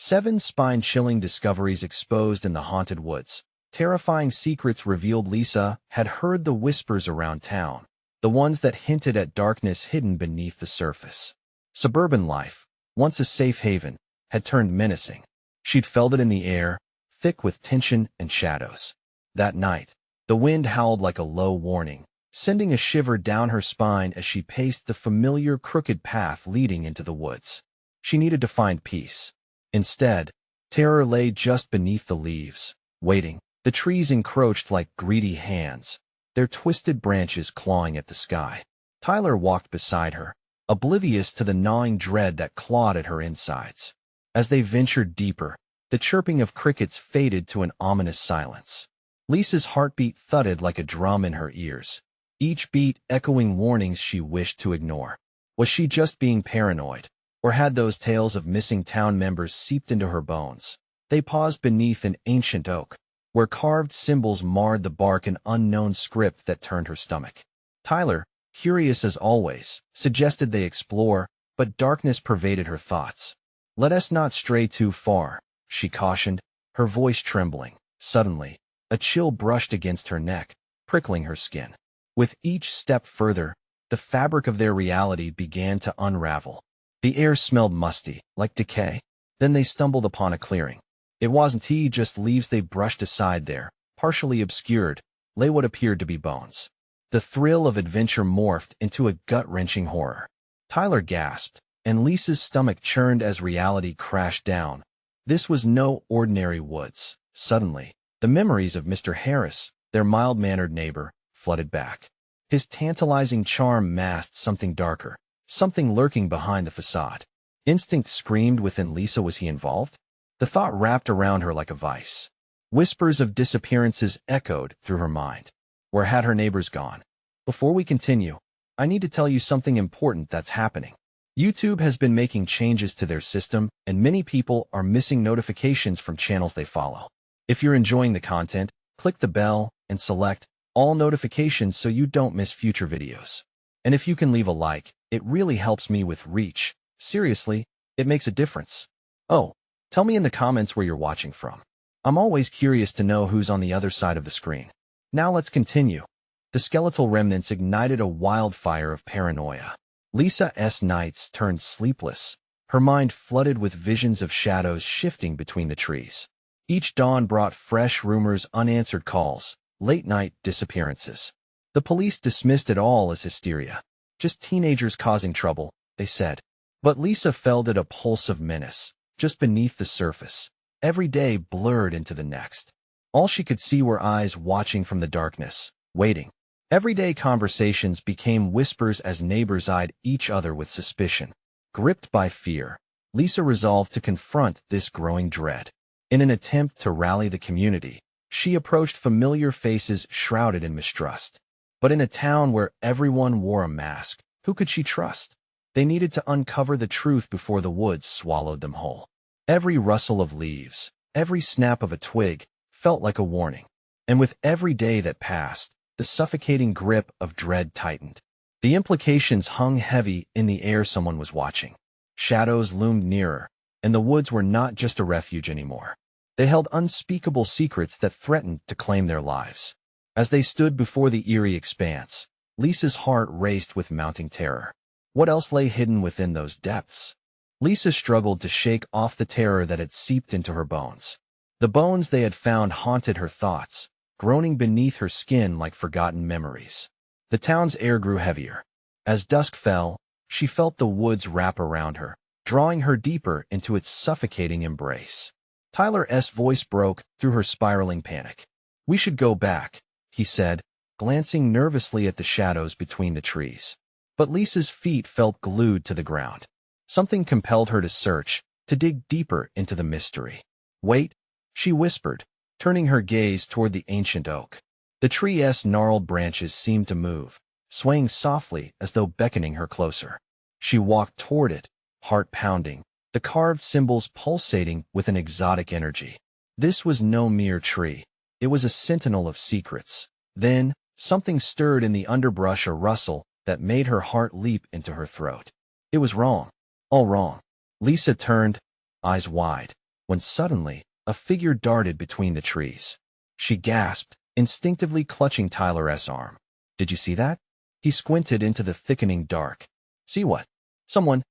7 spine-chilling discoveries exposed in the haunted woods. Terrifying secrets revealed. Lisa had heard the whispers around town, the ones that hinted at darkness hidden beneath the surface. Suburban life, once a safe haven, had turned menacing. She'd felt it in the air, thick with tension and shadows. That night, the wind howled like a low warning, sending a shiver down her spine as she paced the familiar crooked path leading into the woods. She needed to find peace. Instead, terror lay just beneath the leaves, waiting. The trees encroached like greedy hands, their twisted branches clawing at the sky. Tyler walked beside her, oblivious to the gnawing dread that clawed at her insides. As they ventured deeper, the chirping of crickets faded to an ominous silence. Lisa's heartbeat thudded like a drum in her ears, each beat echoing warnings she wished to ignore. Was she just being paranoid, or had those tales of missing town members seeped into her bones? They paused beneath an ancient oak, where carved symbols marred the bark, an unknown script that turned her stomach. Tyler, curious as always, suggested they explore, but darkness pervaded her thoughts. "Let us not stray too far," she cautioned, her voice trembling. Suddenly, a chill brushed against her neck, prickling her skin. With each step further, the fabric of their reality began to unravel. The air smelled musty, like decay. Then they stumbled upon a clearing. It wasn't just leaves they brushed aside. There, partially obscured, lay what appeared to be bones. The thrill of adventure morphed into a gut-wrenching horror. Tyler gasped, and Lisa's stomach churned as reality crashed down. This was no ordinary woods. Suddenly, the memories of Mr. Harris, their mild-mannered neighbor, flooded back. His tantalizing charm masked something darker, something lurking behind the facade. Instinct screamed within Lisa. Was he involved? The thought wrapped around her like a vice. Whispers of disappearances echoed through her mind. Where had her neighbors gone? Before we continue, I need to tell you something important that's happening. YouTube has been making changes to their system, and many people are missing notifications from channels they follow. If you're enjoying the content, click the bell and select all notifications so you don't miss future videos. And if you can leave a like, it really helps me with reach. Seriously, it makes a difference. Oh, tell me in the comments where you're watching from. I'm always curious to know who's on the other side of the screen. Now let's continue. The skeletal remnants ignited a wildfire of paranoia. Lisa's nights turned sleepless, her mind flooded with visions of shadows shifting between the trees. Each dawn brought fresh rumors, unanswered calls, late-night disappearances. The police dismissed it all as hysteria. Just teenagers causing trouble, they said. But Lisa felt a pulse of menace, just beneath the surface. Every day blurred into the next. All she could see were eyes watching from the darkness, waiting. Everyday conversations became whispers as neighbors eyed each other with suspicion. Gripped by fear, Lisa resolved to confront this growing dread. In an attempt to rally the community, she approached familiar faces shrouded in mistrust. But in a town where everyone wore a mask, who could she trust? They needed to uncover the truth before the woods swallowed them whole. Every rustle of leaves, every snap of a twig, felt like a warning. And with every day that passed, the suffocating grip of dread tightened. The implications hung heavy in the air. Someone was watching. Shadows loomed nearer, and the woods were not just a refuge anymore. They held unspeakable secrets that threatened to claim their lives. As they stood before the eerie expanse, Lisa's heart raced with mounting terror. What else lay hidden within those depths? Lisa struggled to shake off the terror that had seeped into her bones. The bones they had found haunted her thoughts, groaning beneath her skin like forgotten memories. The town's air grew heavier. As dusk fell, she felt the woods wrap around her, drawing her deeper into its suffocating embrace. Tyler's voice broke through her spiraling panic. "We should go back," he said, glancing nervously at the shadows between the trees. But Lisa's feet felt glued to the ground. Something compelled her to search, to dig deeper into the mystery. "Wait," she whispered, turning her gaze toward the ancient oak. The tree's gnarled branches seemed to move, swaying softly as though beckoning her closer. She walked toward it, heart pounding, the carved symbols pulsating with an exotic energy. This was no mere tree. It was a sentinel of secrets. Then, something stirred in the underbrush, a rustle that made her heart leap into her throat. It was wrong. All wrong. Lisa turned, eyes wide. when suddenly, a figure darted between the trees. She gasped, instinctively clutching Tyler's arm. "Did you see that?" He squinted into the thickening dark. "See what?" Someone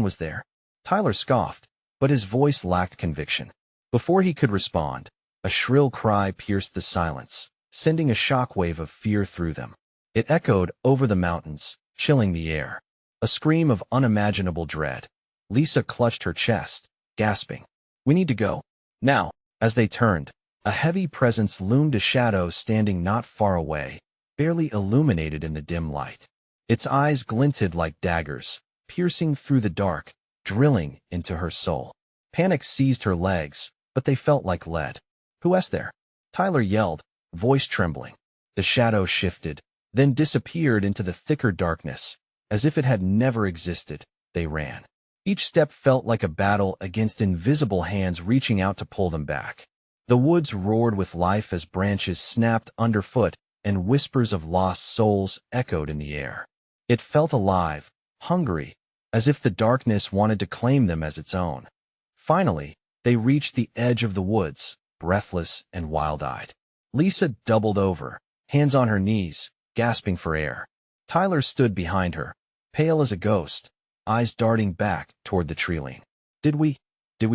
was there." Tyler scoffed, but his voice lacked conviction. Before he could respond, a shrill cry pierced the silence, sending a shockwave of fear through them. It echoed over the mountains, chilling the air. A scream of unimaginable dread. Lisa clutched her chest, gasping. "We need to go. Now." As they turned, a heavy presence loomed, a shadow standing not far away, barely illuminated in the dim light. Its eyes glinted like daggers, piercing through the dark, drilling into her soul. Panic seized her legs, but they felt like lead. "Who's there?" Tyler yelled, voice trembling. The shadow shifted, then disappeared into the thicker darkness. As if it had never existed, they ran. Each step felt like a battle against invisible hands reaching out to pull them back. The woods roared with life as branches snapped underfoot and whispers of lost souls echoed in the air. It felt alive, hungry, as if the darkness wanted to claim them as its own. Finally, they reached the edge of the woods, breathless and wild-eyed. Lisa doubled over, hands on her knees, gasping for air. Tyler stood behind her, pale as a ghost, eyes darting back toward the tree-line. Did we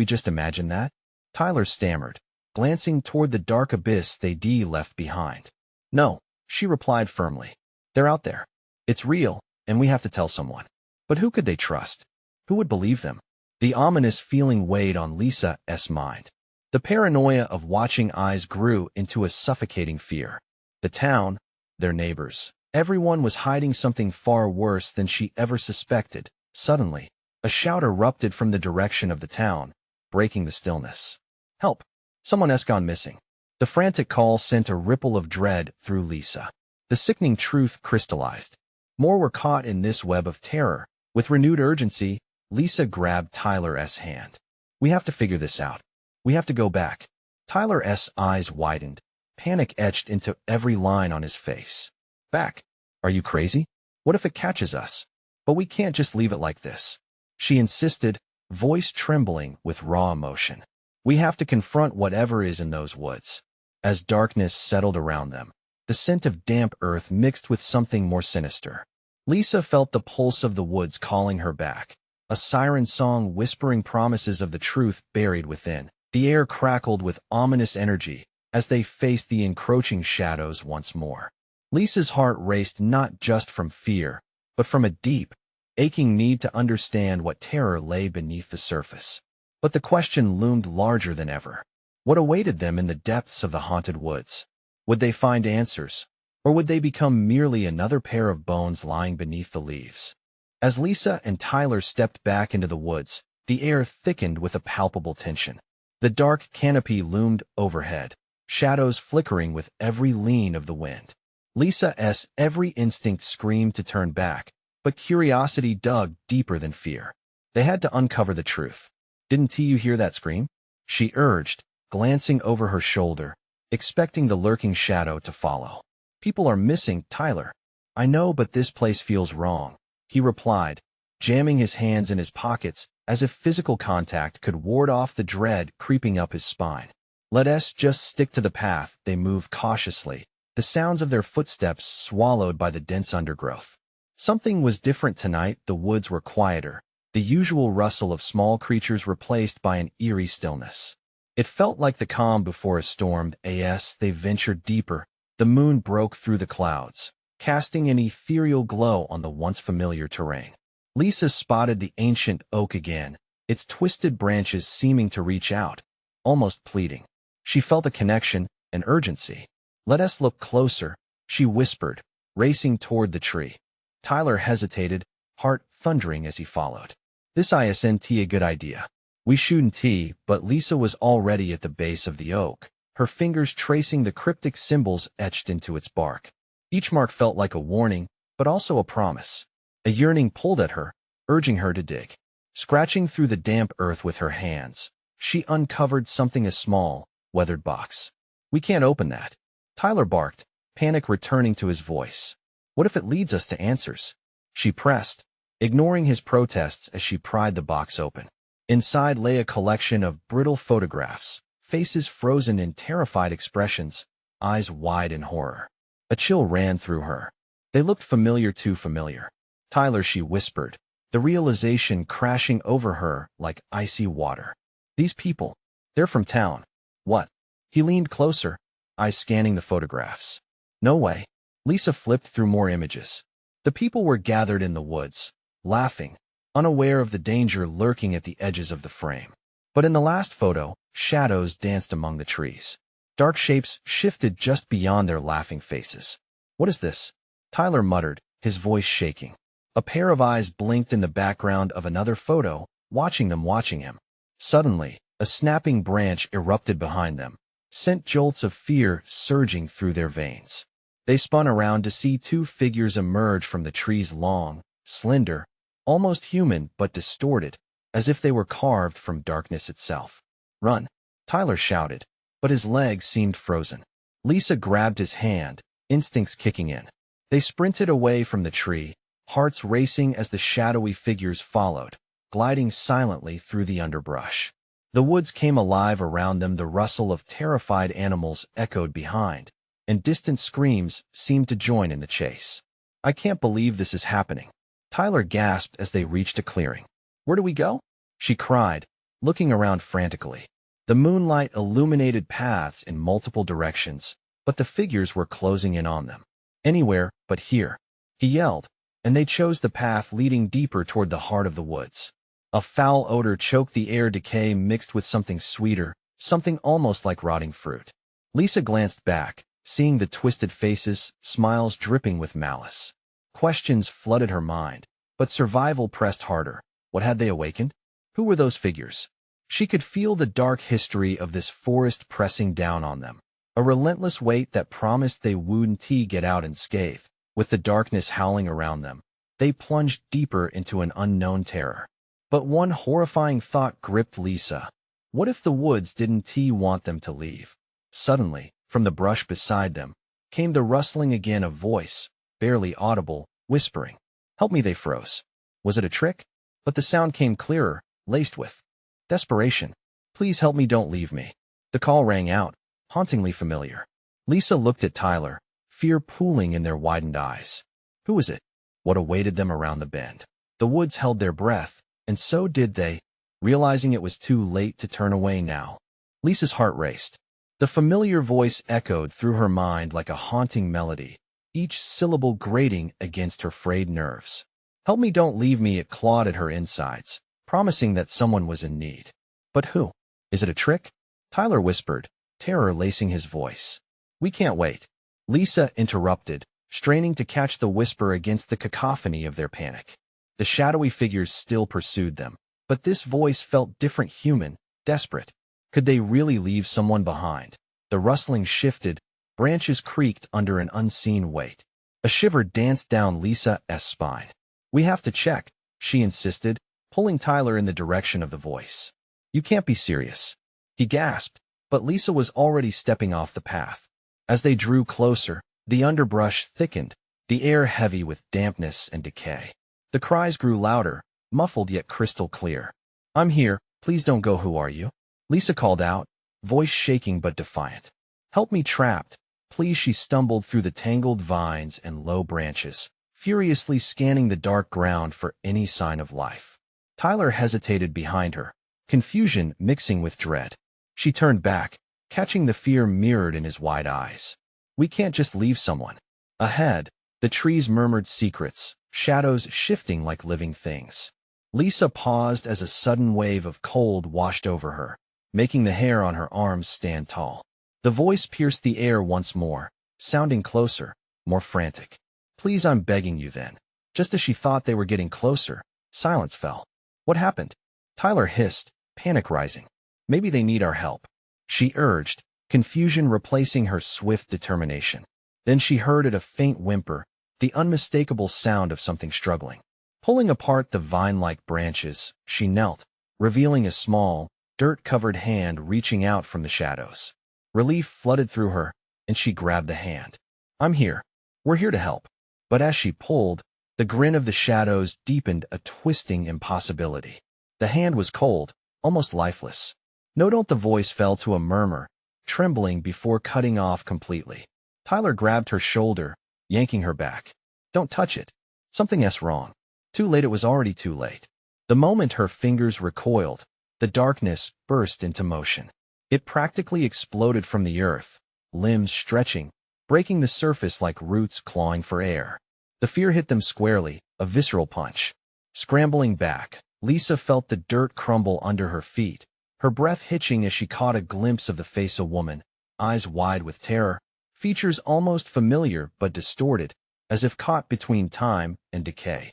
just imagine that?" Tyler stammered, glancing toward the dark abyss they'd left behind. "No," she replied firmly. "They're out there. It's real, and we have to tell someone." But who could they trust? Who would believe them? The ominous feeling weighed on Lisa's mind. The paranoia of watching eyes grew into a suffocating fear. The town, their neighbors, everyone was hiding something far worse than she ever suspected. Suddenly, a shout erupted from the direction of the town, breaking the stillness. "Help! Someone's gone missing." The frantic call sent a ripple of dread through Lisa. The sickening truth crystallized. More were caught in this web of terror. With renewed urgency, Lisa grabbed Tyler's hand. "We have to figure this out. We have to go back." Tyler's eyes widened, panic etched into every line on his face. "Back? Are you crazy? What if it catches us? But we can't just leave it like this," she insisted, voice trembling with raw emotion. "We have to confront whatever is in those woods." As darkness settled around them, the scent of damp earth mixed with something more sinister. Lisa felt the pulse of the woods calling her back, a siren song whispering promises of the truth buried within. The air crackled with ominous energy as they faced the encroaching shadows once more. Lisa's heart raced not just from fear, but from a deep, aching need to understand what terror lay beneath the surface. But the question loomed larger than ever. What awaited them in the depths of the haunted woods? Would they find answers, or would they become merely another pair of bones lying beneath the leaves? As Lisa and Tyler stepped back into the woods, the air thickened with a palpable tension. The dark canopy loomed overhead, shadows flickering with every lean of the wind. Lisa's every instinct screamed to turn back, but curiosity dug deeper than fear. They had to uncover the truth. "Didn't you hear that scream?" she urged, glancing over her shoulder, expecting the lurking shadow to follow. "People are missing, Tyler." "I know, but this place feels wrong," he replied, jamming his hands in his pockets as if physical contact could ward off the dread creeping up his spine. "Let us just stick to the path." They moved cautiously, the sounds of their footsteps swallowed by the dense undergrowth. Something was different tonight. The woods were quieter, the usual rustle of small creatures replaced by an eerie stillness. It felt like the calm before a storm. As they ventured deeper, the moon broke through the clouds, casting an ethereal glow on the once familiar terrain. Lisa spotted the ancient oak again, its twisted branches seeming to reach out, almost pleading. She felt a connection, an urgency. "Let us look closer," she whispered, racing toward the tree. Tyler hesitated, heart thundering as he followed. "This isn't a good idea. We shouldn't," but Lisa was already at the base of the oak, her fingers tracing the cryptic symbols etched into its bark. Each mark felt like a warning, but also a promise. A yearning pulled at her, urging her to dig. Scratching through the damp earth with her hands, she uncovered something, a small, weathered box. "We can't open that," Tyler barked, panic returning to his voice. "What if it leads us to answers?" She pressed, ignoring his protests as she pried the box open. Inside lay a collection of brittle photographs, faces frozen in terrified expressions, eyes wide in horror. A chill ran through her. They looked familiar, too familiar. Tyler, she whispered, the realization crashing over her like icy water. These people, they're from town. What? He leaned closer, eyes scanning the photographs. No way. Lisa flipped through more images. The people were gathered in the woods, laughing, unaware of the danger lurking at the edges of the frame. But in the last photo, shadows danced among the trees. Dark shapes shifted just beyond their laughing faces. What is this? Tyler muttered, his voice shaking. A pair of eyes blinked in the background of another photo, watching him. Suddenly, a snapping branch erupted behind them, sent jolts of fear surging through their veins. They spun around to see two figures emerge from the tree's long, slender, almost human but distorted, as if they were carved from darkness itself. Run! Tyler shouted, but his legs seemed frozen. Lisa grabbed his hand, instincts kicking in. They sprinted away from the tree, hearts racing as the shadowy figures followed, gliding silently through the underbrush. The woods came alive around them, the rustle of terrified animals echoed behind, and distant screams seemed to join in the chase. I can't believe this is happening. Tyler gasped as they reached a clearing. Where do we go? She cried, looking around frantically. The moonlight illuminated paths in multiple directions, but the figures were closing in on them. Anywhere but here, he yelled, and they chose the path leading deeper toward the heart of the woods. A foul odor choked the air, decay mixed with something sweeter, something almost like rotting fruit. Lisa glanced back, seeing the twisted faces, smiles dripping with malice. Questions flooded her mind, but survival pressed harder. What had they awakened? Who were those figures? She could feel the dark history of this forest pressing down on them, a relentless weight that promised they wouldn't get out unscathed. With the darkness howling around them, they plunged deeper into an unknown terror. But one horrifying thought gripped Lisa. What if the woods didn't want them to leave? Suddenly, from the brush beside them, came the rustling again, a voice, barely audible, whispering. Help me, they froze. Was it a trick? But the sound came clearer, laced with desperation. Please help me, don't leave me. The call rang out, hauntingly familiar. Lisa looked at Tyler, fear pooling in their widened eyes. Who was it? What awaited them around the bend? The woods held their breath, and so did they, realizing it was too late to turn away now. Lisa's heart raced. The familiar voice echoed through her mind like a haunting melody, each syllable grating against her frayed nerves. Help me, don't leave me, it clawed at her insides, promising that someone was in need. But who? Is it a trick? Tyler whispered, terror lacing his voice. We can't wait. Lisa interrupted, straining to catch the whisper against the cacophony of their panic. The shadowy figures still pursued them, but this voice felt different, human, desperate. Could they really leave someone behind? The rustling shifted, branches creaked under an unseen weight. A shiver danced down Lisa's spine. We have to check, she insisted, pulling Tyler in the direction of the voice. You can't be serious. He gasped, but Lisa was already stepping off the path. As they drew closer, the underbrush thickened, the air heavy with dampness and decay. The cries grew louder, muffled yet crystal clear. I'm here, please don't go, who are you? Lisa called out, voice shaking but defiant. Help me, trapped, please. She stumbled through the tangled vines and low branches, furiously scanning the dark ground for any sign of life. Tyler hesitated behind her, confusion mixing with dread. She turned back, catching the fear mirrored in his wide eyes. We can't just leave someone. Ahead, the trees murmured secrets, shadows shifting like living things. Lisa paused as a sudden wave of cold washed over her, making the hair on her arms stand tall. The voice pierced the air once more, sounding closer, more frantic. Please, I'm begging you. Then, just as she thought they were getting closer, silence fell. What happened? Tyler hissed, panic rising. Maybe they need our help, she urged, confusion replacing her swift determination. Then she heard a faint whimper, the unmistakable sound of something struggling. Pulling apart the vine-like branches, she knelt, revealing a small, dirt-covered hand reaching out from the shadows. Relief flooded through her, and she grabbed the hand. I'm here. We're here to help. But as she pulled, the grin of the shadows deepened, a twisting impossibility. The hand was cold, almost lifeless. No, don't. The voice fell to a murmur, trembling before cutting off completely. Tyler grabbed her shoulder, yanking her back. Don't touch it. Something's wrong. Too late. It was already too late. The moment her fingers recoiled, the darkness burst into motion. It practically exploded from the earth, limbs stretching, breaking the surface like roots clawing for air. The fear hit them squarely, a visceral punch. Scrambling back, Lisa felt the dirt crumble under her feet, her breath hitching as she caught a glimpse of the face of a woman, eyes wide with terror, features almost familiar but distorted, as if caught between time and decay.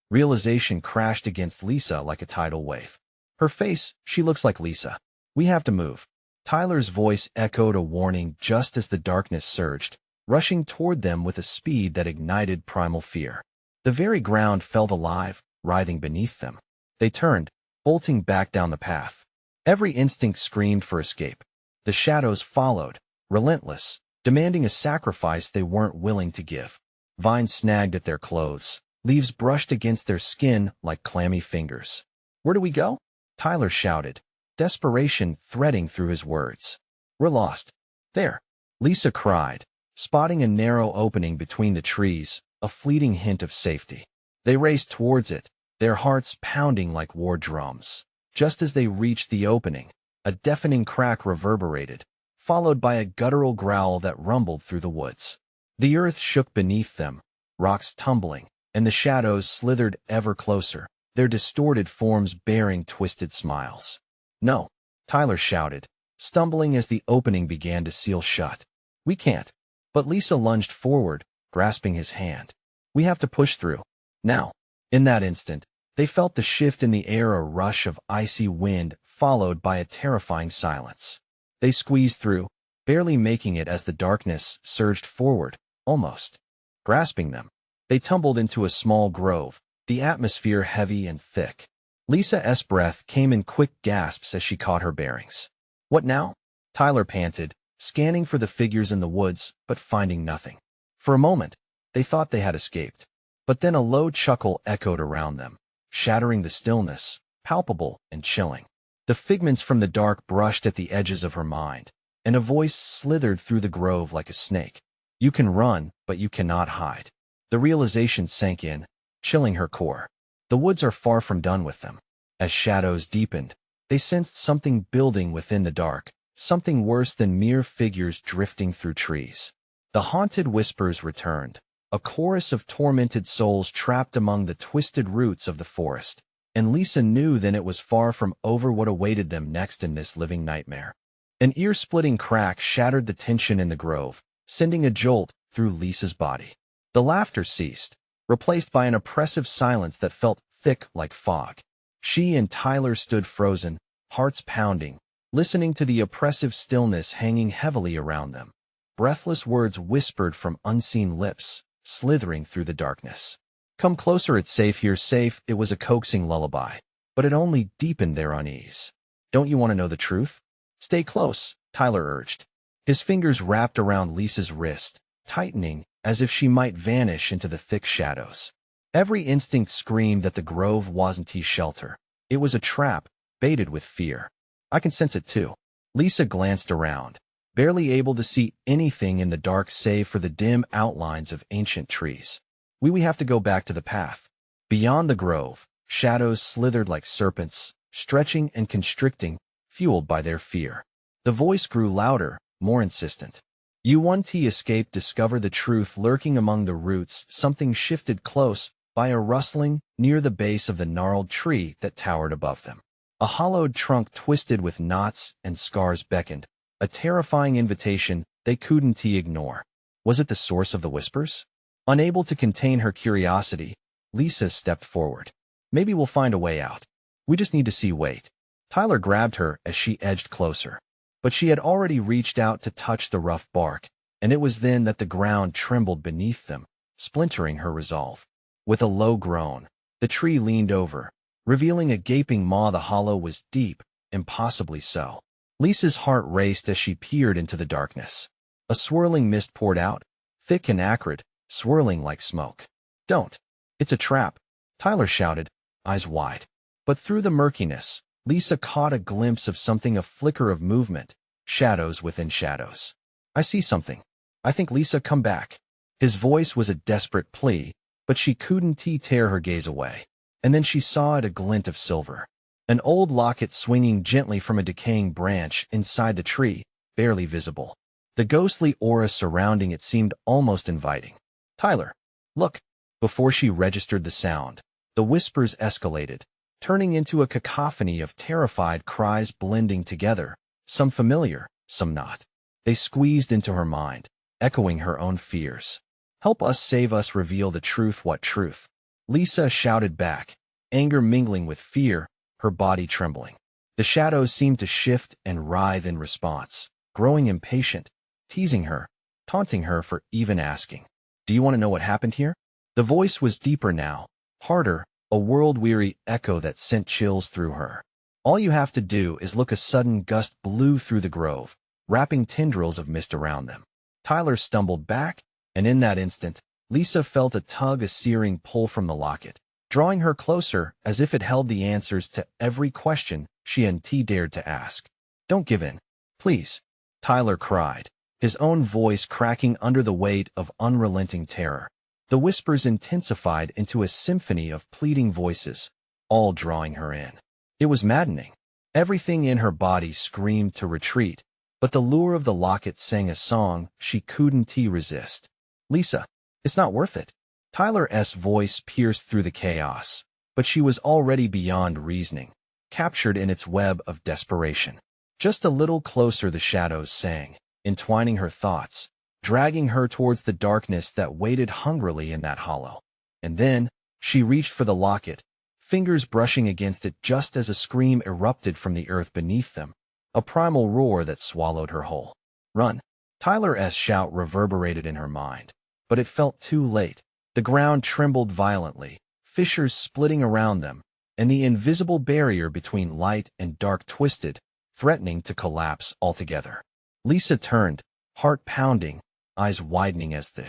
Realization crashed against Lisa like a tidal wave. Her face, she looks like Lisa. We have to move. Tyler's voice echoed a warning just as the darkness surged, rushing toward them with a speed that ignited primal fear. The very ground felt alive, writhing beneath them. They turned, bolting back down the path. Every instinct screamed for escape. The shadows followed, relentless, demanding a sacrifice they weren't willing to give. Vines snagged at their clothes. Leaves brushed against their skin like clammy fingers. Where do we go? Tyler shouted, desperation threading through his words. We're lost. There, Lisa cried, spotting a narrow opening between the trees, a fleeting hint of safety. They raced towards it, their hearts pounding like war drums. Just as they reached the opening, a deafening crack reverberated, followed by a guttural growl that rumbled through the woods. The earth shook beneath them, rocks tumbling, and the shadows slithered ever closer, their distorted forms bearing twisted smiles. No, Tyler shouted, stumbling as the opening began to seal shut. We can't. But Lisa lunged forward, grasping his hand. We have to push through. Now. In that instant, they felt the shift in the air, a rush of icy wind followed by a terrifying silence. They squeezed through, barely making it as the darkness surged forward, almost grasping them. They tumbled into a small grove, the atmosphere heavy and thick. Lisa's breath came in quick gasps as she caught her bearings. What now? Tyler panted, scanning for the figures in the woods, but finding nothing. For a moment, they thought they had escaped. But then a low chuckle echoed around them, shattering the stillness, palpable and chilling. The figments from the dark brushed at the edges of her mind, and a voice slithered through the grove like a snake. You can run, but you cannot hide. The realization sank in, chilling her core. The woods are far from done with them. As shadows deepened, they sensed something building within the dark, something worse than mere figures drifting through trees. The haunted whispers returned, a chorus of tormented souls trapped among the twisted roots of the forest, and Lisa knew then it was far from over what awaited them next in this living nightmare. An ear-splitting crack shattered the tension in the grove, sending a jolt through Lisa's body. The laughter ceased, replaced by an oppressive silence that felt thick like fog. She and Tyler stood frozen, hearts pounding, listening to the oppressive stillness hanging heavily around them. Breathless words whispered from unseen lips, slithering through the darkness. Come closer, it's safe here, safe. It was a coaxing lullaby, but it only deepened their unease. Don't you want to know the truth? Stay close, Tyler urged. His fingers wrapped around Lisa's wrist, tightening as if she might vanish into the thick shadows. Every instinct screamed that the grove wasn't his shelter. It was a trap, baited with fear. I can sense it too. Lisa glanced around, barely able to see anything in the dark save for the dim outlines of ancient trees. We have to go back to the path. Beyond the grove, shadows slithered like serpents, stretching and constricting, fueled by their fear. The voice grew louder, more insistent. You want to escape, discover the truth lurking among the roots. Something shifted close by a rustling near the base of the gnarled tree that towered above them. A hollowed trunk twisted with knots and scars beckoned, a terrifying invitation they couldn't ignore. Was it the source of the whispers? Unable to contain her curiosity, Lisa stepped forward. Maybe we'll find a way out. We just need to see. Wait. Tyler grabbed her as she edged closer. But she had already reached out to touch the rough bark, and it was then that the ground trembled beneath them, splintering her resolve. With a low groan, the tree leaned over, revealing a gaping maw. The hollow was deep, impossibly so. Lisa's heart raced as she peered into the darkness. A swirling mist poured out, thick and acrid, swirling like smoke. Don't. It's a trap, Tyler shouted, eyes wide. But through the murkiness, Lisa caught a glimpse of something, a flicker of movement, shadows within shadows. I see something. I think Lisa, come back. His voice was a desperate plea, but she couldn't tear her gaze away. And then she saw it, a glint of silver. An old locket swinging gently from a decaying branch inside the tree, barely visible. The ghostly aura surrounding it seemed almost inviting. Tyler, look. Before she registered the sound, the whispers escalated, turning into a cacophony of terrified cries blending together, some familiar, some not. They squeezed into her mind, echoing her own fears. Help us, save us, reveal the truth. What truth? Lisa shouted back, anger mingling with fear, her body trembling. The shadows seemed to shift and writhe in response, growing impatient, teasing her, taunting her for even asking. Do you want to know what happened here? The voice was deeper now, harder, a world-weary echo that sent chills through her. All you have to do is look. A sudden gust blew through the grove, wrapping tendrils of mist around them. Tyler stumbled back, and in that instant, Lisa felt a tug, a searing pull from the locket, drawing her closer as if it held the answers to every question she and dared to ask. Don't give in, please, Tyler cried, his own voice cracking under the weight of unrelenting terror. The whispers intensified into a symphony of pleading voices, all drawing her in. It was maddening. Everything in her body screamed to retreat, but the lure of the locket sang a song she couldn't resist. Lisa, it's not worth it. Tyler's voice pierced through the chaos, but she was already beyond reasoning, captured in its web of desperation. Just a little closer, the shadows sang, entwining her thoughts, dragging her towards the darkness that waited hungrily in that hollow. And then, she reached for the locket, fingers brushing against it just as a scream erupted from the earth beneath them, a primal roar that swallowed her whole. Run! Tyler's shout reverberated in her mind, but it felt too late. The ground trembled violently, fissures splitting around them, and the invisible barrier between light and dark twisted, threatening to collapse altogether. Lisa turned, heart pounding, eyes widening as the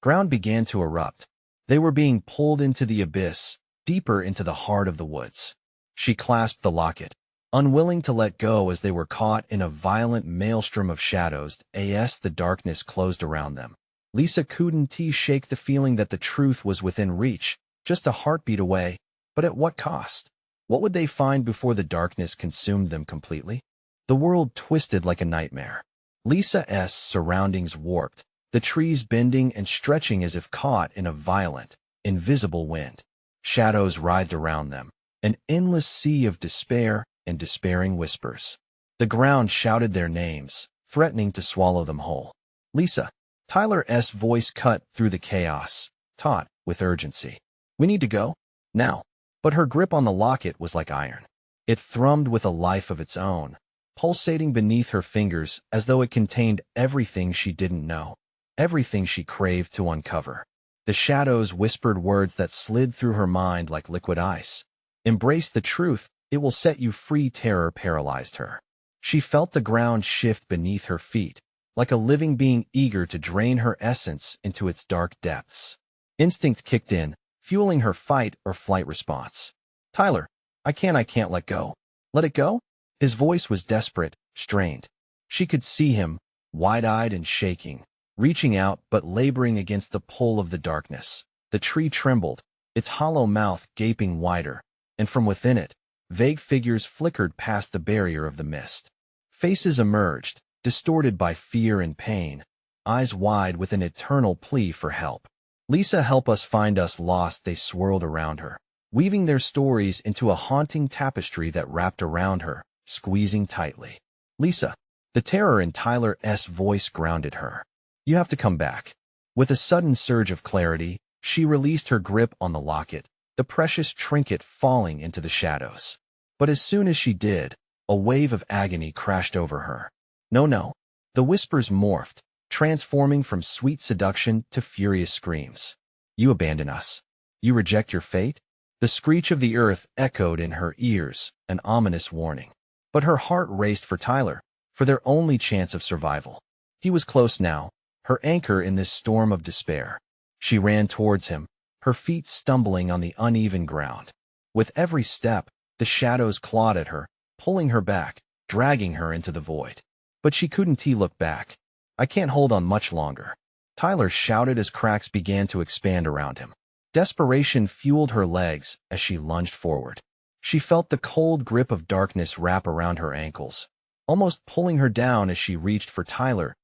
ground began to erupt. They were being pulled into the abyss, deeper into the heart of the woods. She clasped the locket, unwilling to let go as they were caught in a violent maelstrom of shadows as the darkness closed around them. Lisa couldn't shake the feeling that the truth was within reach, just a heartbeat away, but at what cost? What would they find before the darkness consumed them completely? The world twisted like a nightmare. Lisa's surroundings warped, the trees bending and stretching as if caught in a violent, invisible wind. Shadows writhed around them, an endless sea of despair and despairing whispers. The ground shouted their names, threatening to swallow them whole. Lisa, Tyler's voice cut through the chaos, taut with urgency. We need to go, now. But her grip on the locket was like iron. It thrummed with a life of its own, pulsating beneath her fingers as though it contained everything she didn't know, everything she craved to uncover. The shadows whispered words that slid through her mind like liquid ice. Embrace the truth, it will set you free. Terror paralyzed her. She felt the ground shift beneath her feet, like a living being eager to drain her essence into its dark depths. Instinct kicked in, fueling her fight or flight response. Tyler, I can't let go. Let it go? His voice was desperate, strained. She could see him, wide-eyed and shaking, reaching out but laboring against the pull of the darkness. The tree trembled, its hollow mouth gaping wider, and from within it, vague figures flickered past the barrier of the mist. Faces emerged, distorted by fear and pain, eyes wide with an eternal plea for help. Lisa, help us, find us lost. They swirled around her, weaving their stories into a haunting tapestry that wrapped around her, squeezing tightly. Lisa, the terror in Tyler's voice grounded her. You have to come back. With a sudden surge of clarity, she released her grip on the locket, the precious trinket falling into the shadows. But as soon as she did, a wave of agony crashed over her. No. The whispers morphed, transforming from sweet seduction to furious screams. You abandon us. You reject your fate? The screech of the earth echoed in her ears, an ominous warning. But her heart raced for Tyler, for their only chance of survival. He was close now, her anchor in this storm of despair. She ran towards him, her feet stumbling on the uneven ground. With every step, The shadows clawed at her, pulling her back, dragging her into the void. But she couldn't look back. I can't hold on much longer, Tyler shouted as cracks began to expand around him. Desperation fueled her legs as she lunged forward. She felt the cold grip of darkness wrap around her ankles, almost pulling her down as she reached for Tyler's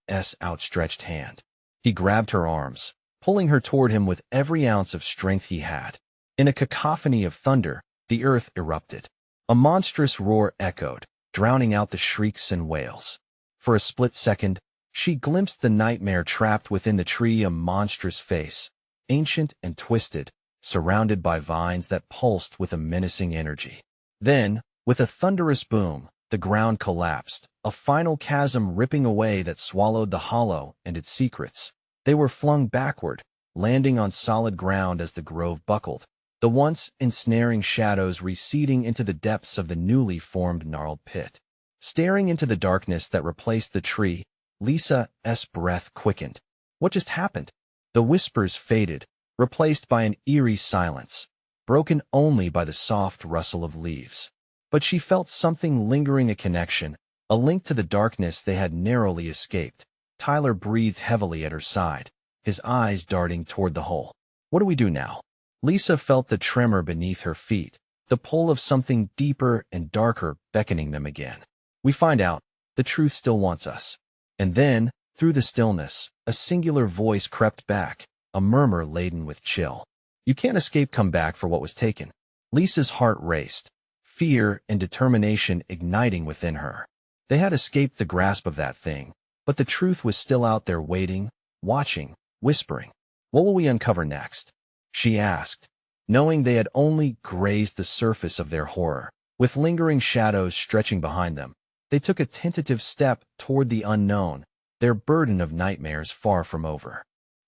outstretched hand. He grabbed her arms, pulling her toward him with every ounce of strength he had. In a cacophony of thunder, the earth erupted. A monstrous roar echoed, drowning out the shrieks and wails. For a split second, she glimpsed the nightmare trapped within the tree, a monstrous face, ancient and twisted, surrounded by vines that pulsed with a menacing energy. Then, with a thunderous boom, the ground collapsed, a final chasm ripping away that swallowed the hollow and its secrets. They were flung backward, landing on solid ground as the grove buckled, the once ensnaring shadows receding into the depths of the newly formed gnarled pit. Staring into the darkness that replaced the tree, Lisa's breath quickened. What just happened? The whispers faded, replaced by an eerie silence, broken only by the soft rustle of leaves. But she felt something lingering, a connection, a link to the darkness they had narrowly escaped. Tyler breathed heavily at her side, his eyes darting toward the hole. What do we do now? Lisa felt the tremor beneath her feet, the pull of something deeper and darker beckoning them again. We find out. The truth still wants us. And then, through the stillness, a singular voice crept back, a murmur laden with chill. You can't escape. Come back for what was taken. Lisa's heart raced, fear and determination igniting within her. They had escaped the grasp of that thing, but the truth was still out there waiting, watching, whispering. What will we uncover next? She asked, knowing they had only grazed the surface of their horror. With lingering shadows stretching behind them, they took a tentative step toward the unknown, their burden of nightmares far from over.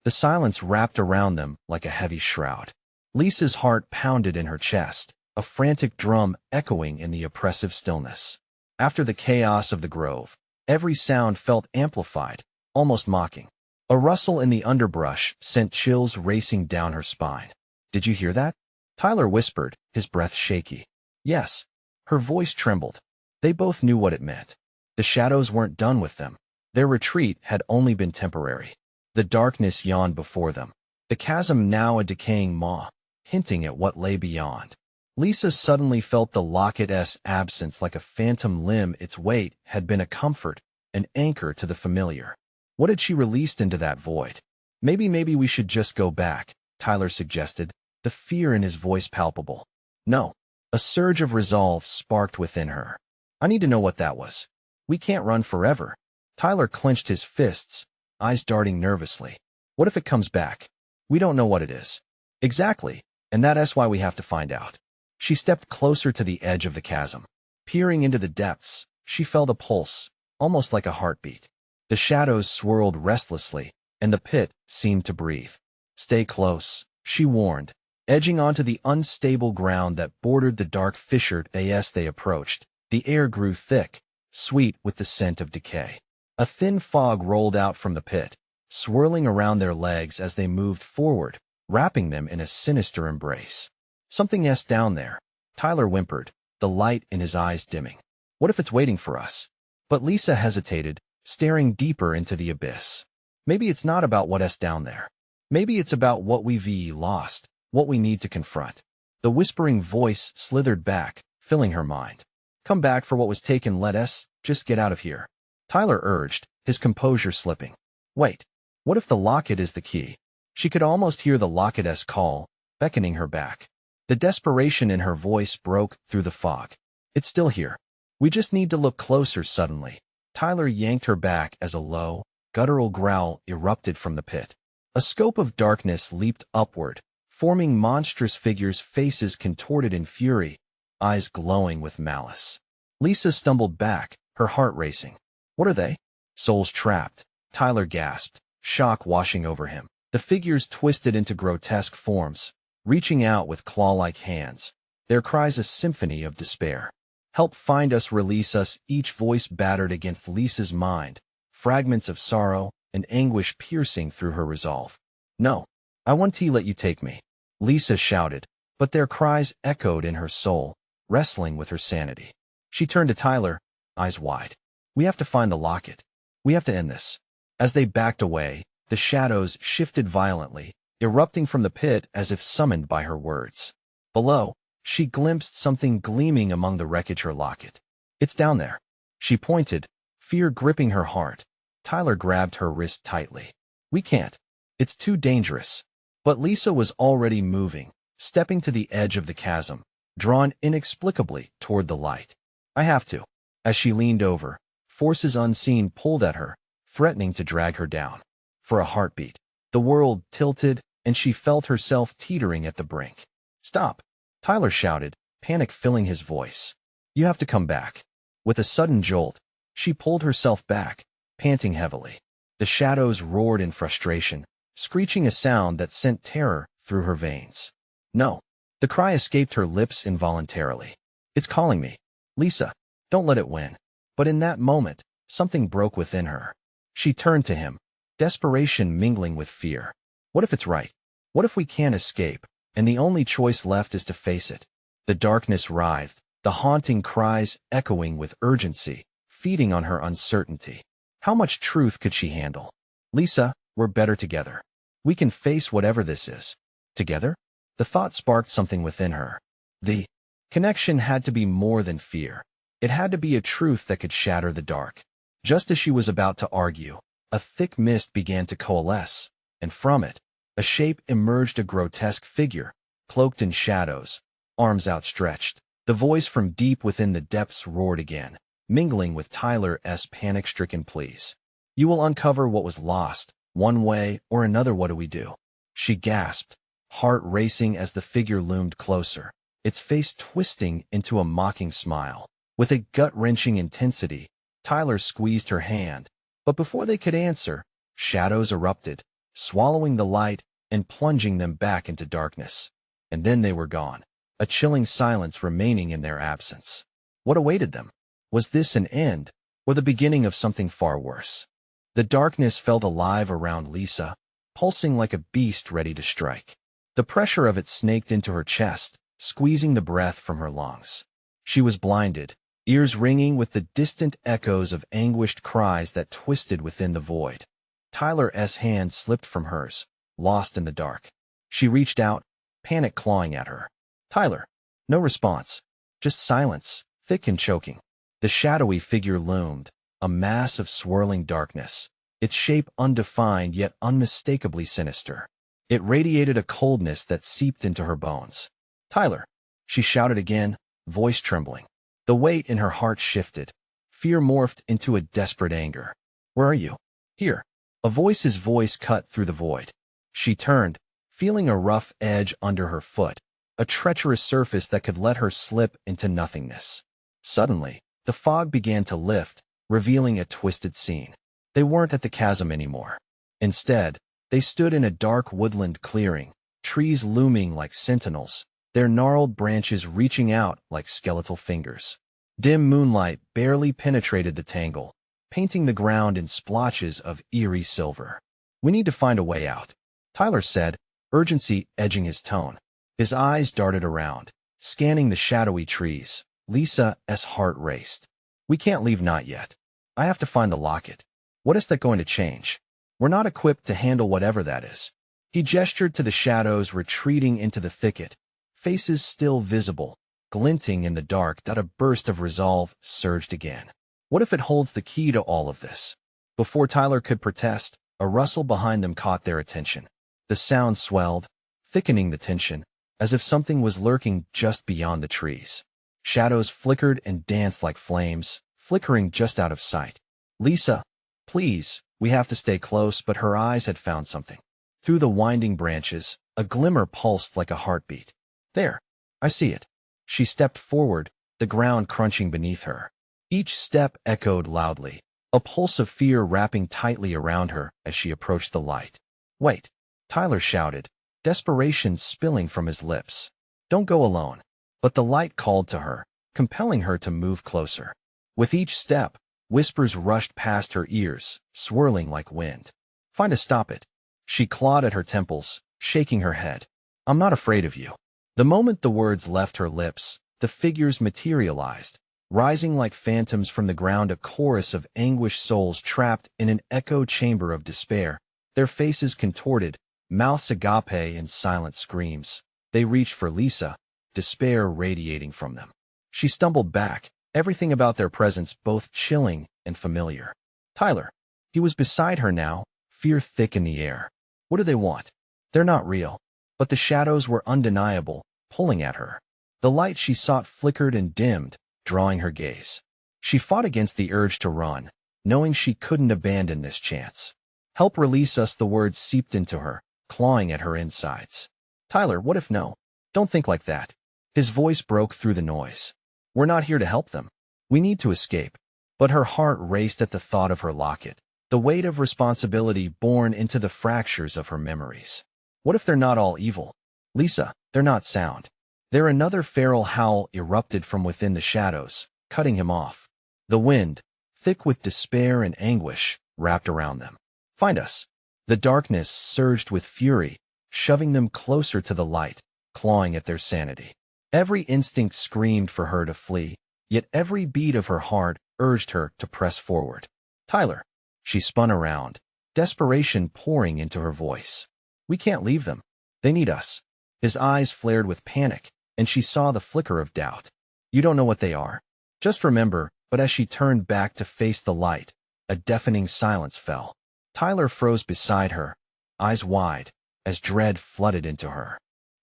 The silence wrapped around them like a heavy shroud. Lisa's heart pounded in her chest, a frantic drum echoing in the oppressive stillness. After the chaos of the grove, every sound felt amplified, almost mocking. A rustle in the underbrush sent chills racing down her spine. Did you hear that? Tyler whispered, his breath shaky. Yes. Her voice trembled. They both knew what it meant. The shadows weren't done with them. Their retreat had only been temporary. The darkness yawned before them, the chasm now a decaying maw, hinting at what lay beyond. Lisa suddenly felt the locket's absence like a phantom limb. Its weight had been a comfort, an anchor to the familiar. What had she released into that void? Maybe we should just go back, Tyler suggested, the fear in his voice palpable. No. A surge of resolve sparked within her. I need to know what that was. We can't run forever. Tyler clenched his fists, eyes darting nervously. What if it comes back? We don't know what it is. Exactly, and that's why we have to find out. She stepped closer to the edge of the chasm. Peering into the depths, she felt a pulse, almost like a heartbeat. The shadows swirled restlessly, and the pit seemed to breathe. Stay close, she warned, edging onto the unstable ground that bordered the dark fissure. As they approached, the air grew thick, sweet with the scent of decay. A thin fog rolled out from the pit, swirling around their legs as they moved forward, wrapping them in a sinister embrace. Something's down there, Tyler whimpered, the light in his eyes dimming. What if it's waiting for us? But Lisa hesitated, staring deeper into the abyss. Maybe it's not about what's down there. Maybe it's about what we've lost, what we need to confront. The whispering voice slithered back, filling her mind. Come back for what was taken. Let us just get out of here, Tyler urged, his composure slipping. Wait, what if the locket is the key? She could almost hear the locket's call, beckoning her back. The desperation in her voice broke through the fog. It's still here. We just need to look closer. Suddenly, Tyler yanked her back as a low, guttural growl erupted from the pit. A scope of darkness leaped upward, forming monstrous figures, faces contorted in fury, eyes glowing with malice. Lisa stumbled back, her heart racing. What are they? Souls trapped, Tyler gasped, shock washing over him. The figures twisted into grotesque forms, reaching out with claw-like hands, their cries a symphony of despair. Help find us, release us, each voice battered against Lisa's mind, fragments of sorrow and anguish piercing through her resolve. No, I want to let you take me, Lisa shouted, but their cries echoed in her soul, wrestling with her sanity. She turned to Tyler, eyes wide. "We have to find the locket. We have to end this." As they backed away, the shadows shifted violently, erupting from the pit as if summoned by her words. Below, she glimpsed something gleaming among the wreckage. Her locket. "It's down there." She pointed, fear gripping her heart. Tyler grabbed her wrist tightly. "We can't. It's too dangerous." But Lisa was already moving, stepping to the edge of the chasm, drawn inexplicably toward the light. "I have to." As she leaned over, forces unseen pulled at her, threatening to drag her down. For a heartbeat, the world tilted, and she felt herself teetering at the brink. "Stop!" Tyler shouted, panic filling his voice. "You have to come back." With a sudden jolt, she pulled herself back, panting heavily. The shadows roared in frustration, screeching a sound that sent terror through her veins. "No." The cry escaped her lips involuntarily. "It's calling me. Lisa, don't let it win." But in that moment, something broke within her. She turned to him, desperation mingling with fear. What if it's right? What if we can't escape, and the only choice left is to face it? The darkness writhed, the haunting cries echoing with urgency, feeding on her uncertainty. How much truth could she handle? "Lisa, we're better together. We can face whatever this is. Together?" The thought sparked something within her. The connection had to be more than fear. It had to be a truth that could shatter the dark. Just as she was about to argue, a thick mist began to coalesce, and from it, a shape emerged, a grotesque figure, cloaked in shadows, arms outstretched. The voice from deep within the depths roared again, mingling with Tyler's panic-stricken pleas. "You will uncover what was lost, one way or another. What do we do?" She gasped, heart racing as the figure loomed closer, its face twisting into a mocking smile. With a gut-wrenching intensity, Tyler squeezed her hand, but before they could answer, shadows erupted, swallowing the light and plunging them back into darkness. And then they were gone, a chilling silence remaining in their absence. What awaited them? Was this an end, or the beginning of something far worse? The darkness felt alive around Lisa, pulsing like a beast ready to strike. The pressure of it snaked into her chest, squeezing the breath from her lungs. She was blinded, ears ringing with the distant echoes of anguished cries that twisted within the void. Tyler's hand slipped from hers, lost in the dark. She reached out, panic clawing at her. "Tyler!" No response, just silence, thick and choking. The shadowy figure loomed, a mass of swirling darkness, its shape undefined yet unmistakably sinister. It radiated a coldness that seeped into her bones. "Tyler!" She shouted again, voice trembling. The weight in her heart shifted. Fear morphed into a desperate anger. "Where are you?" "Here." His voice cut through the void. She turned, feeling a rough edge under her foot, a treacherous surface that could let her slip into nothingness. Suddenly, the fog began to lift, revealing a twisted scene. They weren't at the chasm anymore. Instead, they stood in a dark woodland clearing, trees looming like sentinels, their gnarled branches reaching out like skeletal fingers. Dim moonlight barely penetrated the tangle, painting the ground in splotches of eerie silver. "We need to find a way out," Tyler said, urgency edging his tone. His eyes darted around, scanning the shadowy trees. Lisa's heart raced. "We can't leave, not yet. I have to find the locket. What is that going to change? We're not equipped to handle whatever that is." He gestured to the shadows retreating into the thicket, faces still visible, glinting in the dark. A burst of resolve surged again. What if it holds the key to all of this? Before Tyler could protest, a rustle behind them caught their attention. The sound swelled, thickening the tension, as if something was lurking just beyond the trees. Shadows flickered and danced like flames, flickering just out of sight. "Lisa, please, we have to stay close," but her eyes had found something. Through the winding branches, a glimmer pulsed like a heartbeat. "There, I see it." She stepped forward, the ground crunching beneath her. Each step echoed loudly, a pulse of fear wrapping tightly around her as she approached the light. "Wait," Tyler shouted, desperation spilling from his lips. "Don't go alone." But the light called to her, compelling her to move closer. With each step, whispers rushed past her ears, swirling like wind. "Find a stop it." She clawed at her temples, shaking her head. "I'm not afraid of you." The moment the words left her lips, the figures materialized, rising like phantoms from the ground, a chorus of anguished souls trapped in an echo chamber of despair, their faces contorted, mouths agape in silent screams. They reached for Lisa, despair radiating from them. She stumbled back, everything about their presence both chilling and familiar. Tyler. He was beside her now, fear thick in the air. What do they want? They're not real. But the shadows were undeniable, pulling at her. The light she sought flickered and dimmed, drawing her gaze. She fought against the urge to run, knowing she couldn't abandon this chance. Help, release us, the words seeped into her, clawing at her insides. Tyler, what if no? Don't think like that. His voice broke through the noise. We're not here to help them. We need to escape. But her heart raced at the thought of her locket, the weight of responsibility borne into the fractures of her memories. What if they're not all evil? Lisa, they're not sound. There another feral howl erupted from within the shadows, cutting him off. The wind, thick with despair and anguish, wrapped around them. Find us. The darkness surged with fury, shoving them closer to the light, clawing at their sanity. Every instinct screamed for her to flee, yet every beat of her heart urged her to press forward. Tyler. She spun around, desperation pouring into her voice. We can't leave them. They need us. His eyes flared with panic, and she saw the flicker of doubt. You don't know what they are. Just remember, but as she turned back to face the light, a deafening silence fell. Tyler froze beside her, eyes wide, as dread flooded into her.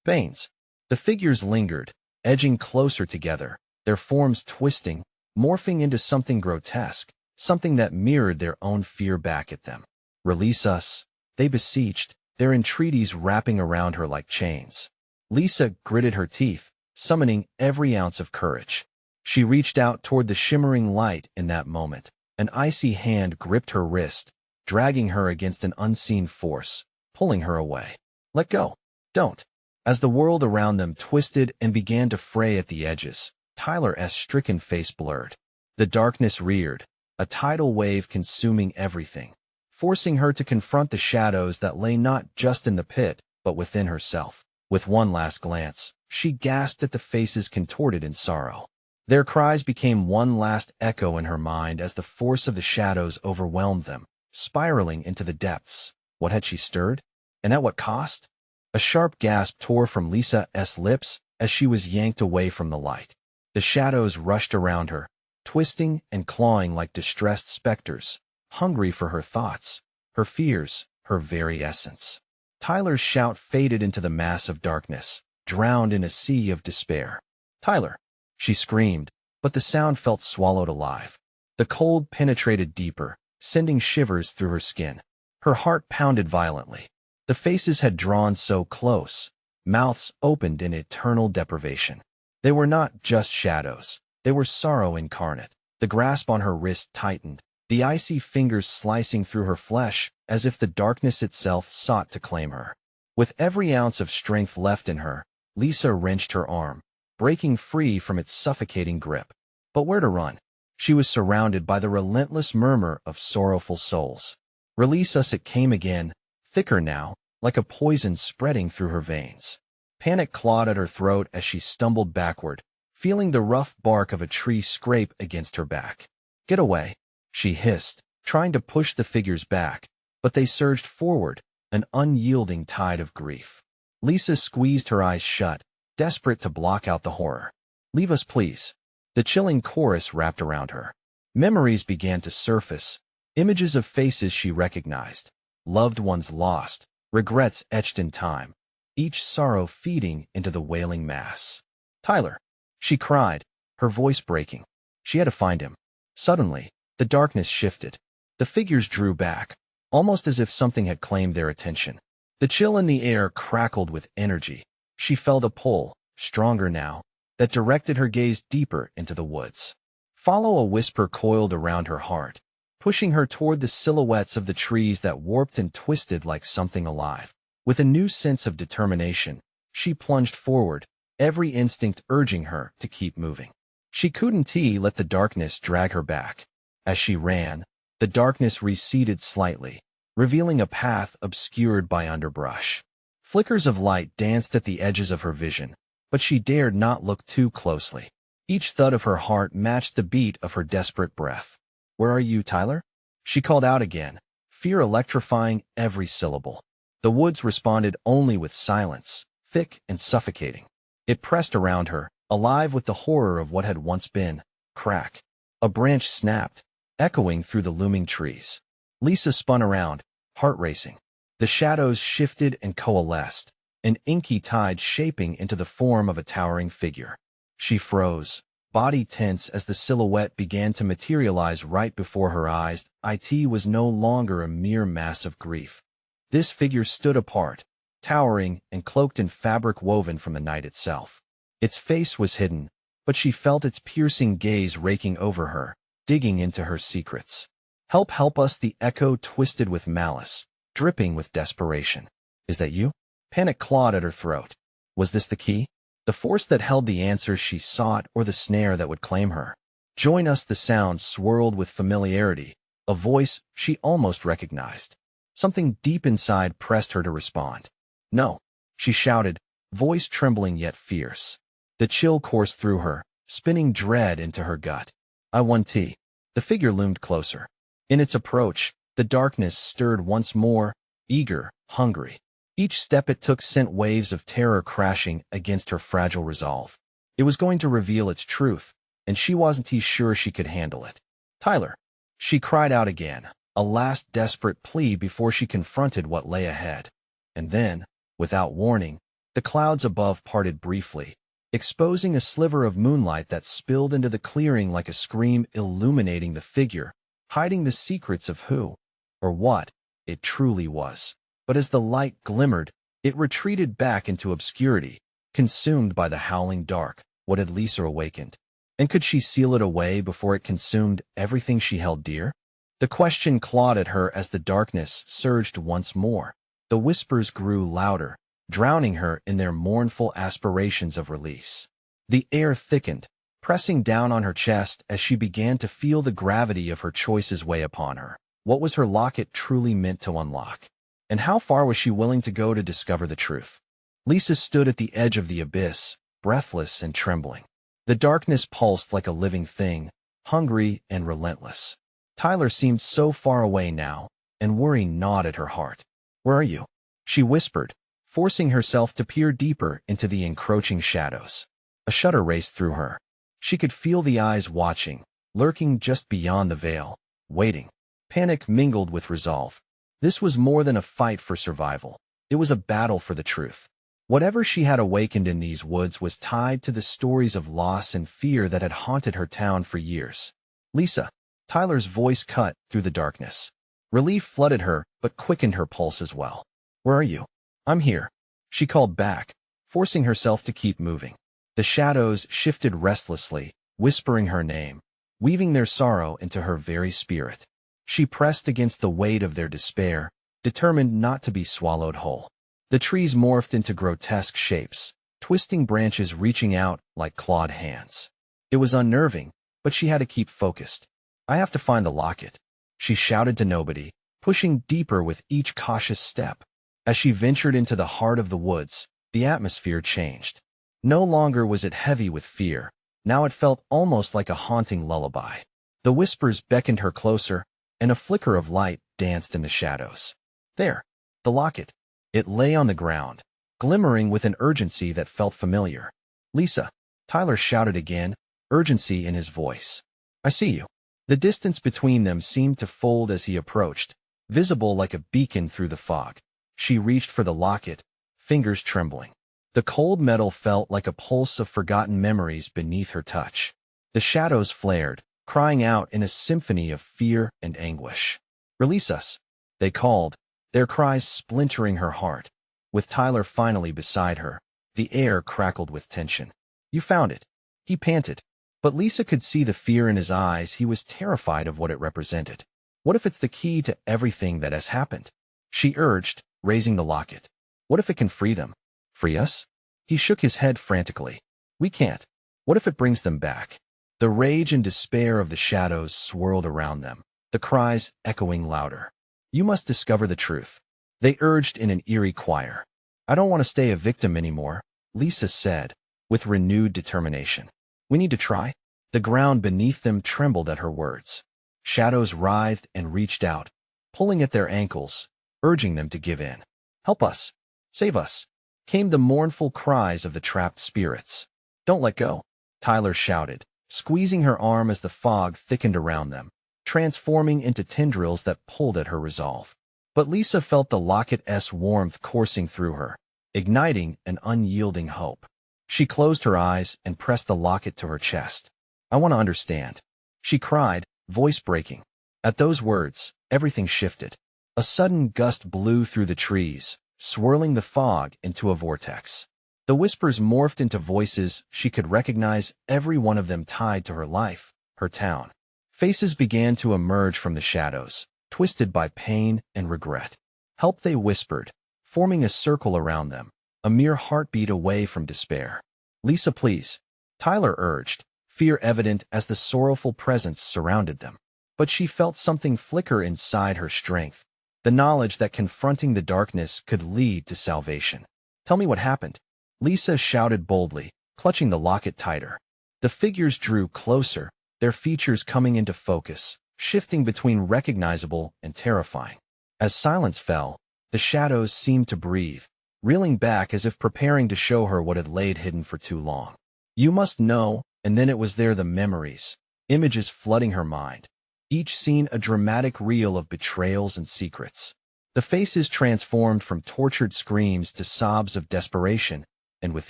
Baines. The figures lingered, edging closer together, their forms twisting, morphing into something grotesque, something that mirrored their own fear back at them. Release us, they beseeched, their entreaties wrapping around her like chains. Lisa gritted her teeth, summoning every ounce of courage. She reached out toward the shimmering light in that moment. An icy hand gripped her wrist, dragging her against an unseen force, pulling her away. Let go. Don't. As the world around them twisted and began to fray at the edges, Tyler's stricken face blurred. The darkness reared, a tidal wave consuming everything, forcing her to confront the shadows that lay not just in the pit, but within herself. With one last glance, she gasped at the faces contorted in sorrow. Their cries became one last echo in her mind as the force of the shadows overwhelmed them, spiraling into the depths. What had she stirred? And at what cost? A sharp gasp tore from Lisa's lips as she was yanked away from the light. The shadows rushed around her, twisting and clawing like distressed specters, hungry for her thoughts, her fears, her very essence. Tyler's shout faded into the mass of darkness, drowned in a sea of despair. Tyler! She screamed, but the sound felt swallowed alive. The cold penetrated deeper, sending shivers through her skin. Her heart pounded violently. The faces had drawn so close, mouths opened in eternal deprivation. They were not just shadows. They were sorrow incarnate. The grasp on her wrist tightened, the icy fingers slicing through her flesh as if the darkness itself sought to claim her. With every ounce of strength left in her, Lisa wrenched her arm, breaking free from its suffocating grip. But where to run? She was surrounded by the relentless murmur of sorrowful souls. Release us, it came again, thicker now, like a poison spreading through her veins. Panic clawed at her throat as she stumbled backward, feeling the rough bark of a tree scrape against her back. Get away, she hissed, trying to push the figures back, but they surged forward, an unyielding tide of grief. Lisa squeezed her eyes shut, desperate to block out the horror. Leave us, please. The chilling chorus wrapped around her. Memories began to surface, images of faces she recognized, loved ones lost, regrets etched in time, each sorrow feeding into the wailing mass. Tyler! She cried, her voice breaking. She had to find him. Suddenly, the darkness shifted. The figures drew back, almost as if something had claimed their attention. The chill in the air crackled with energy. She felt a pull, stronger now, that directed her gaze deeper into the woods. Follow, a whisper coiled around her heart, pushing her toward the silhouettes of the trees that warped and twisted like something alive. With a new sense of determination, she plunged forward, every instinct urging her to keep moving. She couldn't let the darkness drag her back. As she ran, the darkness receded slightly, revealing a path obscured by underbrush. Flickers of light danced at the edges of her vision, but she dared not look too closely. Each thud of her heart matched the beat of her desperate breath. "Where are you, Tyler?" she called out again, fear electrifying every syllable. The woods responded only with silence, thick and suffocating. It pressed around her, alive with the horror of what had once been. Crack. A branch snapped, echoing through the looming trees. Lisa spun around, heart racing. The shadows shifted and coalesced, an inky tide shaping into the form of a towering figure. She froze, body tense as the silhouette began to materialize right before her eyes. It was no longer a mere mass of grief. This figure stood apart, towering and cloaked in fabric woven from the night itself. Its face was hidden, but she felt its piercing gaze raking over her, digging into her secrets. Help us," the echo twisted with malice, dripping with desperation. "Is that you?" Panic clawed at her throat. Was this the key? The force that held the answers she sought, or the snare that would claim her? "Join us," the sound swirled with familiarity, a voice she almost recognized. Something deep inside pressed her to respond. "No," she shouted, voice trembling yet fierce. The chill coursed through her, spinning dread into her gut. "I want tea." The figure loomed closer. In its approach, the darkness stirred once more, eager, hungry. Each step it took sent waves of terror crashing against her fragile resolve. It was going to reveal its truth, and she wasn't sure she could handle it. "Tyler!" She cried out again, a last desperate plea before she confronted what lay ahead. And then, without warning, the clouds above parted briefly, exposing a sliver of moonlight that spilled into the clearing like a scream, illuminating the figure, hiding the secrets of who, or what, it truly was. But as the light glimmered, it retreated back into obscurity, consumed by the howling dark. What had Lisa awakened? And could she seal it away before it consumed everything she held dear? The question clawed at her as the darkness surged once more. The whispers grew louder, drowning her in their mournful aspirations of release. The air thickened, pressing down on her chest as she began to feel the gravity of her choices weigh upon her. What was her locket truly meant to unlock? And how far was she willing to go to discover the truth? Lisa stood at the edge of the abyss, breathless and trembling. The darkness pulsed like a living thing, hungry and relentless. Tyler seemed so far away now, and worry gnawed at her heart. "Where are you?" she whispered, forcing herself to peer deeper into the encroaching shadows. A shudder raced through her. She could feel the eyes watching, lurking just beyond the veil, waiting. Panic mingled with resolve. This was more than a fight for survival. It was a battle for the truth. Whatever she had awakened in these woods was tied to the stories of loss and fear that had haunted her town for years. "Lisa!" Tyler's voice cut through the darkness. Relief flooded her, but quickened her pulse as well. "Where are you?" "I'm here," she called back, forcing herself to keep moving. The shadows shifted restlessly, whispering her name, weaving their sorrow into her very spirit. She pressed against the weight of their despair, determined not to be swallowed whole. The trees morphed into grotesque shapes, twisting branches reaching out like clawed hands. It was unnerving, but she had to keep focused. "I have to find the locket," she shouted to nobody, pushing deeper with each cautious step. As she ventured into the heart of the woods, the atmosphere changed. No longer was it heavy with fear. Now it felt almost like a haunting lullaby. The whispers beckoned her closer, and a flicker of light danced in the shadows. There, the locket. It lay on the ground, glimmering with an urgency that felt familiar. "Lisa!" Tyler shouted again, urgency in his voice. "I see you." The distance between them seemed to fold as he approached, visible like a beacon through the fog. She reached for the locket, fingers trembling. The cold metal felt like a pulse of forgotten memories beneath her touch. The shadows flared, crying out in a symphony of fear and anguish. "Release us," they called, their cries splintering her heart. With Tyler finally beside her, the air crackled with tension. "You found it," he panted. But Lisa could see the fear in his eyes. He was terrified of what it represented. "What if it's the key to everything that has happened?" she urged, raising the locket. "What if it can free them?" "Free us?" He shook his head frantically. "We can't. What if it brings them back?" The rage and despair of the shadows swirled around them, the cries echoing louder. "You must discover the truth," they urged in an eerie choir. "I don't want to stay a victim anymore," Lisa said, with renewed determination. We need to try. The ground beneath them trembled at her words. Shadows writhed and reached out, pulling at their ankles, urging them to give in. Help us! Save us! Came the mournful cries of the trapped spirits. Don't let go, Tyler shouted, squeezing her arm as the fog thickened around them, transforming into tendrils that pulled at her resolve. But Lisa felt the locket's warmth coursing through her, igniting an unyielding hope. She closed her eyes and pressed the locket to her chest. I want to understand, she cried, voice breaking. At those words, everything shifted. A sudden gust blew through the trees, swirling the fog into a vortex. The whispers morphed into voices she could recognize, every one of them tied to her life, her town. Faces began to emerge from the shadows, twisted by pain and regret. Help, they whispered, forming a circle around them, a mere heartbeat away from despair. Lisa, please, Tyler urged, fear evident as the sorrowful presence surrounded them. But she felt something flicker inside her strength, the knowledge that confronting the darkness could lead to salvation. Tell me what happened, Lisa shouted boldly, clutching the locket tighter. The figures drew closer, their features coming into focus, shifting between recognizable and terrifying. As silence fell, the shadows seemed to breathe, reeling back as if preparing to show her what had laid hidden for too long. You must know, and then it was there, the memories, images flooding her mind, each scene a dramatic reel of betrayals and secrets. The faces transformed from tortured screams to sobs of desperation, and with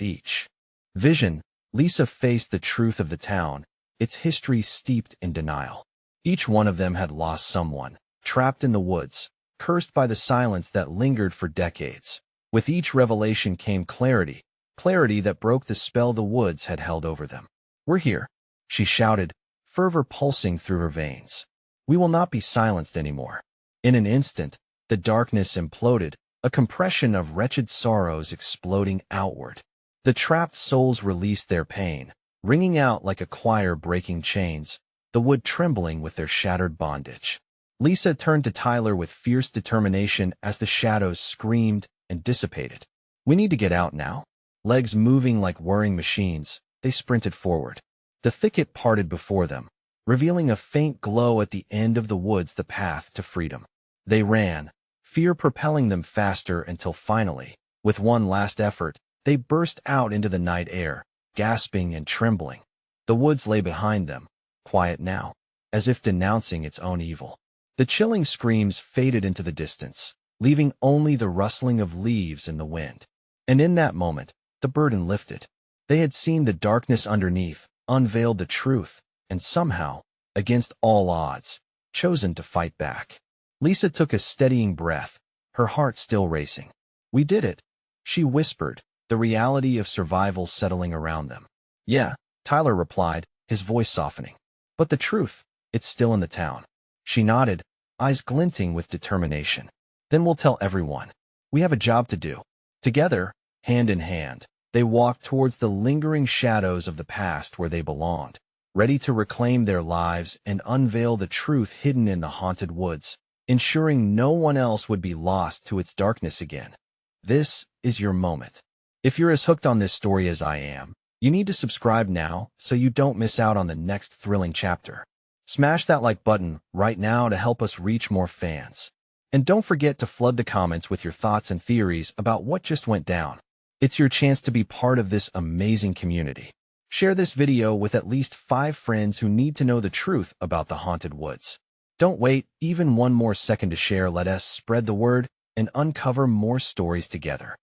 each vision, Lisa faced the truth of the town, its history steeped in denial. Each one of them had lost someone, trapped in the woods, cursed by the silence that lingered for decades. With each revelation came clarity, clarity that broke the spell the woods had held over them. We're here, she shouted, fervor pulsing through her veins. We will not be silenced anymore. In an instant, the darkness imploded, a compression of wretched sorrows exploding outward. The trapped souls released their pain, ringing out like a choir breaking chains, the wood trembling with their shattered bondage. Lisa turned to Tyler with fierce determination as the shadows screamed and dissipated. We need to get out now. Legs moving like whirring machines, they sprinted forward. The thicket parted before them, revealing a faint glow at the end of the woods, the path to freedom. They ran, fear propelling them faster until finally, with one last effort, they burst out into the night air, gasping and trembling. The woods lay behind them, quiet now, as if denouncing its own evil. The chilling screams faded into the distance, leaving only the rustling of leaves in the wind. And in that moment, the burden lifted. They had seen the darkness underneath, unveiled the truth, and somehow, against all odds, chosen to fight back. Lisa took a steadying breath, her heart still racing. We did it, she whispered, the reality of survival settling around them. Yeah, Tyler replied, his voice softening. But the truth, it's still in the town. She nodded, eyes glinting with determination. Then we'll tell everyone. We have a job to do. Together, hand in hand, they walked towards the lingering shadows of the past where they belonged, ready to reclaim their lives and unveil the truth hidden in the haunted woods, ensuring no one else would be lost to its darkness again. This is your moment. If you're as hooked on this story as I am, you need to subscribe now so you don't miss out on the next thrilling chapter. Smash that like button right now to help us reach more fans. And don't forget to flood the comments with your thoughts and theories about what just went down. It's your chance to be part of this amazing community. Share this video with at least 5 friends who need to know the truth about the haunted woods. Don't wait even one more second to share. Let us spread the word and uncover more stories together.